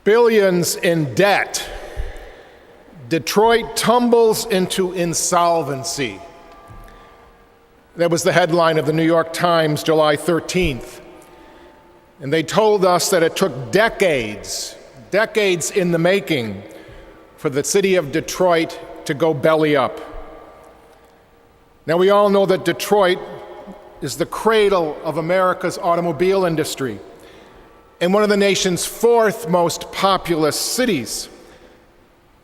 Billions in debt. Detroit tumbles into insolvency. That was the headline of the New York Times, July 13th. And they told us that it took decades in the making for the city of Detroit to go belly up. Now, we all know that Detroit is the cradle of America's automobile industry and one of the nation's fourth most populous cities,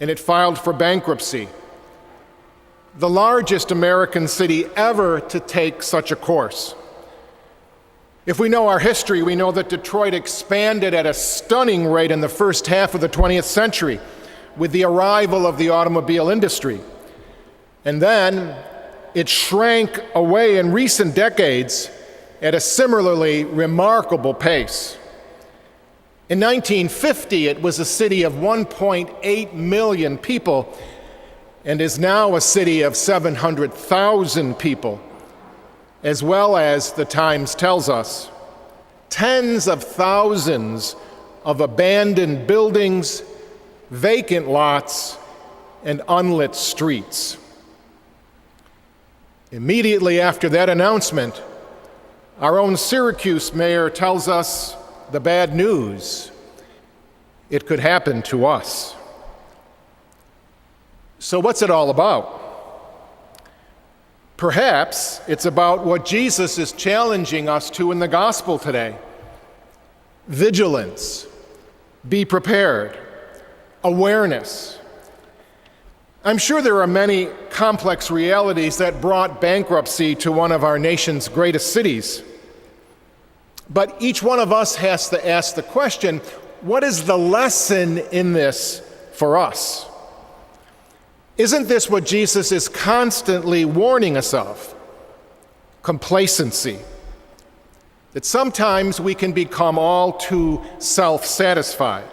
and it filed for bankruptcy. The largest American city ever to take such a course. If we know our history, we know that Detroit expanded at a stunning rate in the first half of the 20th century with the arrival of the automobile industry. And then it shrank away in recent decades at a similarly remarkable pace. In 1950, it was a city of 1.8 million people and is now a city of 700,000 people, as well as, the Times tells us, tens of thousands of abandoned buildings, vacant lots, and unlit streets. Immediately after that announcement, our own Syracuse mayor tells us the bad news. It could happen to us. So what's it all about? Perhaps it's about what Jesus is challenging us to in the gospel today. Vigilance, be prepared, awareness. I'm sure there are many complex realities that brought bankruptcy to one of our nation's greatest cities. But each one of us has to ask the question, what is the lesson in this for us? Isn't this what Jesus is constantly warning us of? Complacency. That sometimes we can become all too self-satisfied,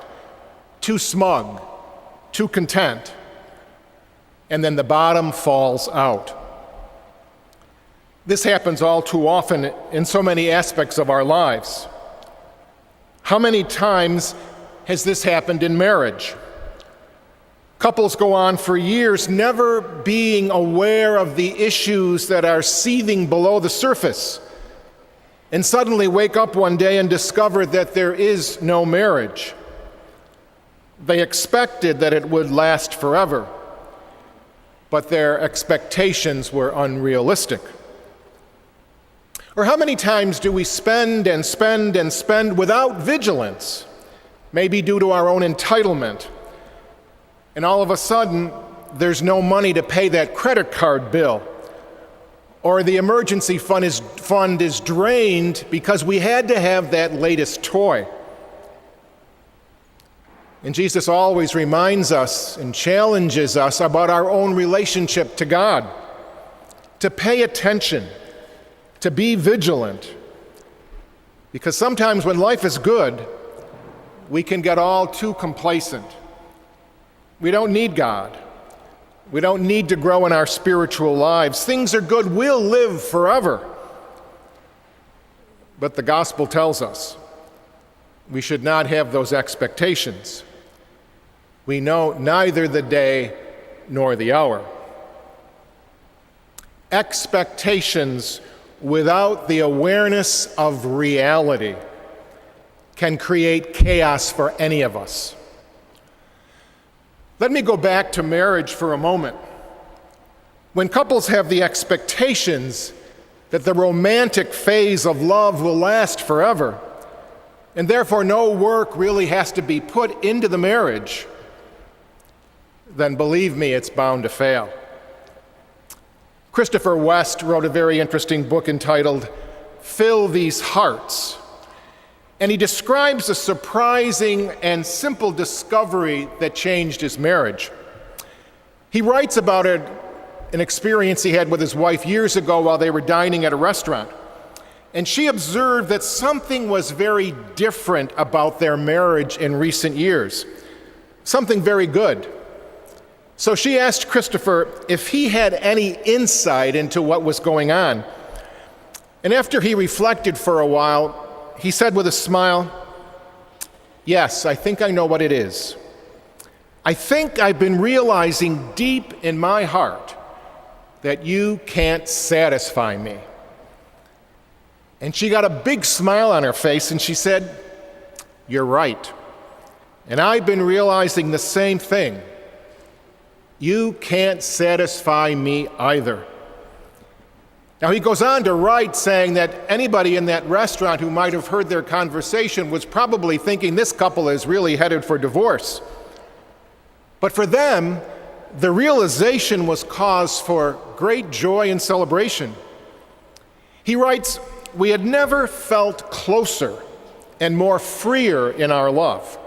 too smug, too content, and then the bottom falls out. This happens all too often in so many aspects of our lives. How many times has this happened in marriage? Couples go on for years never being aware of the issues that are seething below the surface, and suddenly wake up one day and discover that there is no marriage. They expected that it would last forever, but their expectations were unrealistic. Or how many times do we spend and spend and spend without vigilance, maybe due to our own entitlement, and all of a sudden there's no money to pay that credit card bill, or the emergency fund is drained because we had to have that latest toy. And Jesus always reminds us and challenges us about our own relationship to God, to pay attention, to be vigilant. Because sometimes when life is good, we can get all too complacent. We don't need God. We don't need to grow in our spiritual lives. Things are good. We'll live forever. But the gospel tells us we should not have those expectations. We know neither the day nor the hour. Expectations without the awareness of reality can create chaos for any of us. Let me go back to marriage for a moment. When couples have the expectations that the romantic phase of love will last forever, and therefore no work really has to be put into the marriage, then believe me, it's bound to fail. Christopher West wrote a very interesting book entitled Fill These Hearts, and he describes a surprising and simple discovery that changed his marriage. He writes about an experience he had with his wife years ago while they were dining at a restaurant, and she observed that something was very different about their marriage in recent years, something very good. So she asked Christopher if he had any insight into what was going on. And after he reflected for a while, he said with a smile, Yes, I think I know what it is. I think I've been realizing deep in my heart that you can't satisfy me. And she got a big smile on her face and she said, "You're right. And I've been realizing the same thing. You can't satisfy me either." Now he goes on to write saying that anybody in that restaurant who might have heard their conversation was probably thinking this couple is really headed for divorce. But for them, the realization was cause for great joy and celebration. He writes, "We had never felt closer and more freer in our love."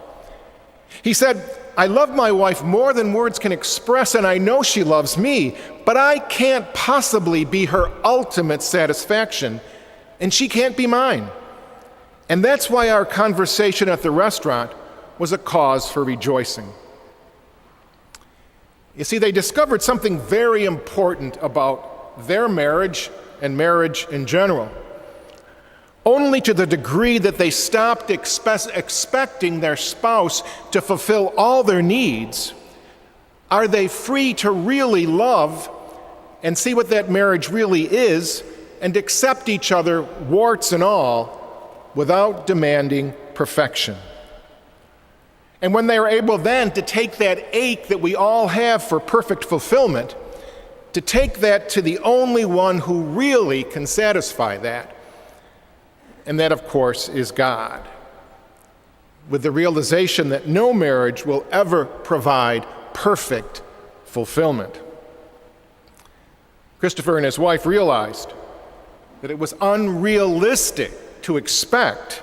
He said, "I love my wife more than words can express, and I know she loves me, but I can't possibly be her ultimate satisfaction, and she can't be mine." And that's why our conversation at the restaurant was a cause for rejoicing. You see, they discovered something very important about their marriage and marriage in general. Only to the degree that they stopped expecting their spouse to fulfill all their needs are they free to really love and see what that marriage really is and accept each other, warts and all, without demanding perfection. And when they are able then to take that ache that we all have for perfect fulfillment, to take that to the only one who really can satisfy that, and that, of course, is God, with the realization that no marriage will ever provide perfect fulfillment. Christopher and his wife realized that it was unrealistic to expect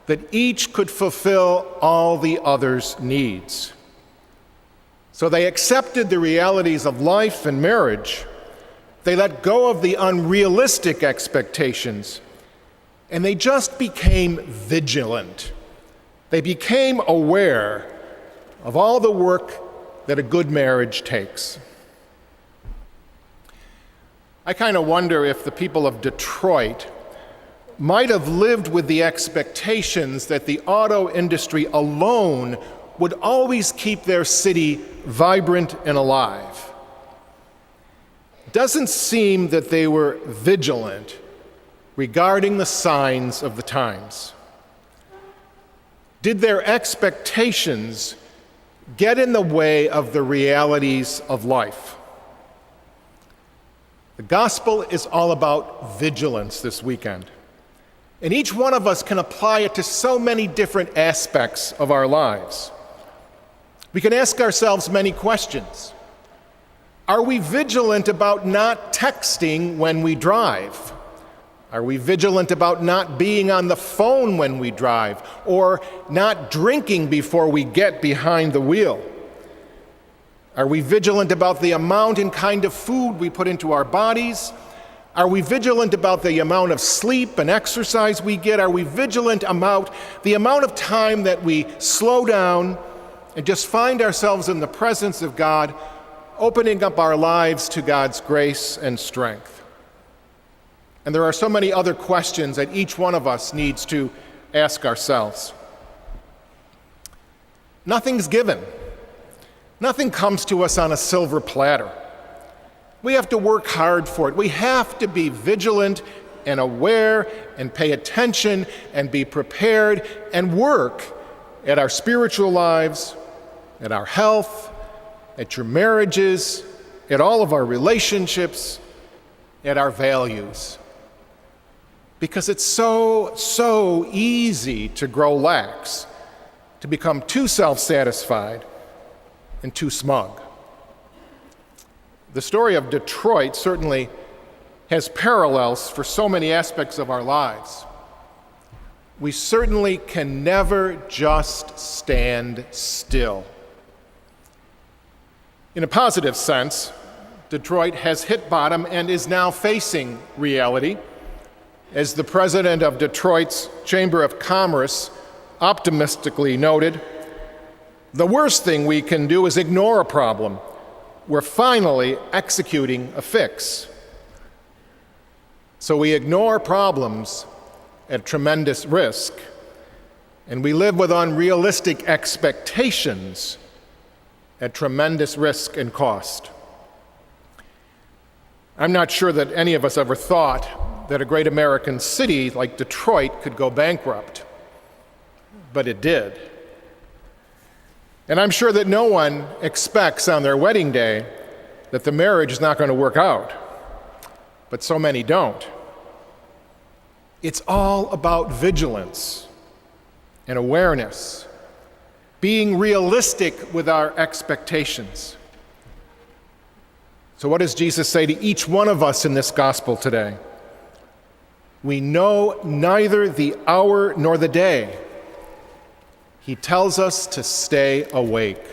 that each could fulfill all the other's needs. So they accepted the realities of life and marriage. They let go of the unrealistic expectations, and they just became vigilant. They became aware of all the work that a good marriage takes. I kind of wonder if the people of Detroit might have lived with the expectations that the auto industry alone would always keep their city vibrant and alive. It doesn't seem that they were vigilant regarding the signs of the times. Did their expectations get in the way of the realities of life? The gospel is all about vigilance this weekend. And each one of us can apply it to so many different aspects of our lives. We can ask ourselves many questions. Are we vigilant about not texting when we drive? Are we vigilant about not being on the phone when we drive, or not drinking before we get behind the wheel? Are we vigilant about the amount and kind of food we put into our bodies? Are we vigilant about the amount of sleep and exercise we get? Are we vigilant about the amount of time that we slow down and just find ourselves in the presence of God, opening up our lives to God's grace and strength? And there are so many other questions that each one of us needs to ask ourselves. Nothing's given. Nothing comes to us on a silver platter. We have to work hard for it. We have to be vigilant and aware and pay attention and be prepared and work at our spiritual lives, at our health, at your marriages, at all of our relationships, at our values. Because it's so easy to grow lax, to become too self-satisfied and too smug. The story of Detroit certainly has parallels for so many aspects of our lives. We certainly can never just stand still. In a positive sense, Detroit has hit bottom and is now facing reality. As the president of Detroit's Chamber of Commerce optimistically noted, the worst thing we can do is ignore a problem. We're finally executing a fix. So we ignore problems at tremendous risk, And we live with unrealistic expectations at tremendous risk and cost. I'm not sure that any of us ever thought that a great American city like Detroit could go bankrupt, but it did. And I'm sure that no one expects on their wedding day that the marriage is not going to work out, but so many don't. It's all about vigilance and awareness, being realistic with our expectations. So what does Jesus say to each one of us in this gospel today? We know neither the hour nor the day. He tells us to stay awake.